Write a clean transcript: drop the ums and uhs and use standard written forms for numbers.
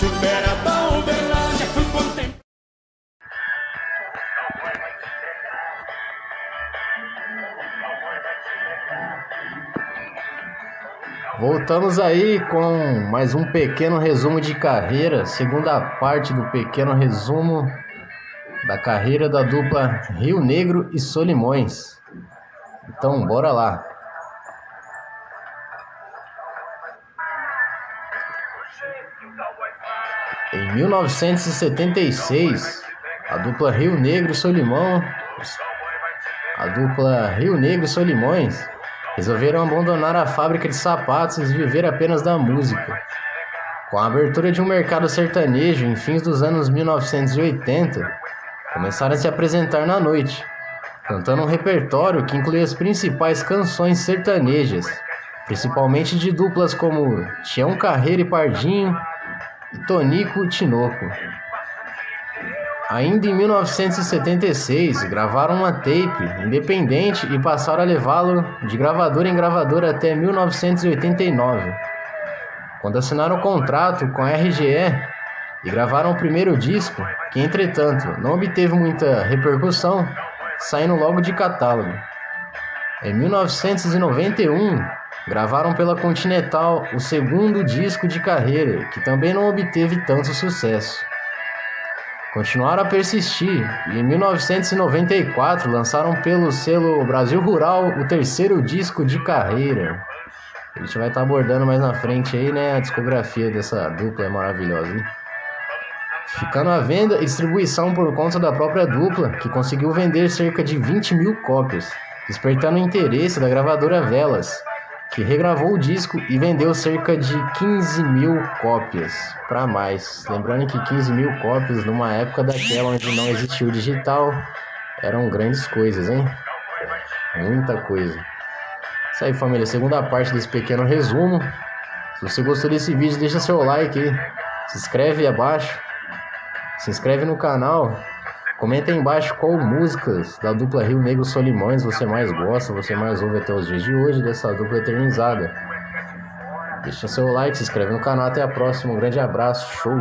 supera da Uberlândia, fui contemplar. Voltamos aí com mais um pequeno resumo de carreira, segunda parte do pequeno resumo da carreira da dupla Rio Negro e Solimões. Então, bora lá. Em 1976, a dupla Rio Negro e Solimões resolveram abandonar a fábrica de sapatos e viver apenas da música. Com a abertura de um mercado sertanejo em fins dos anos 1980, começaram a se apresentar na noite, cantando um repertório que incluía as principais canções sertanejas, principalmente de duplas como Tião Carreiro e Pardinho e Tonico e Tinoco. Ainda em 1976, gravaram uma tape independente e passaram a levá-lo de gravadora em gravadora até 1989, quando assinaram o contrato com a RGE e gravaram o primeiro disco, que entretanto não obteve muita repercussão, saindo logo de catálogo. Em 1991, gravaram pela Continental o segundo disco de carreira, que também não obteve tanto sucesso. Continuaram a persistir e em 1994 lançaram pelo selo Brasil Rural o terceiro disco de carreira. A gente vai estar abordando mais na frente aí, né, a discografia dessa dupla é maravilhosa, hein? Ficando à venda e distribuição por conta da própria dupla, que conseguiu vender cerca de 20 mil cópias, despertando o interesse da gravadora Velas, que regravou o disco e vendeu cerca de 15 mil cópias para mais. Lembrando que 15 mil cópias numa época daquela onde não existia o digital eram grandes coisas, hein? Muita coisa. Isso aí, família, segunda parte desse pequeno resumo. Se você gostou desse vídeo, deixa seu like aí, se inscreve aí abaixo, se inscreve no canal, comenta aí embaixo qual músicas da dupla Rio Negro Solimões você mais gosta, você mais ouve até os dias de hoje, dessa dupla eternizada. Deixa seu like, se inscreve no canal, até a próxima, um grande abraço, show!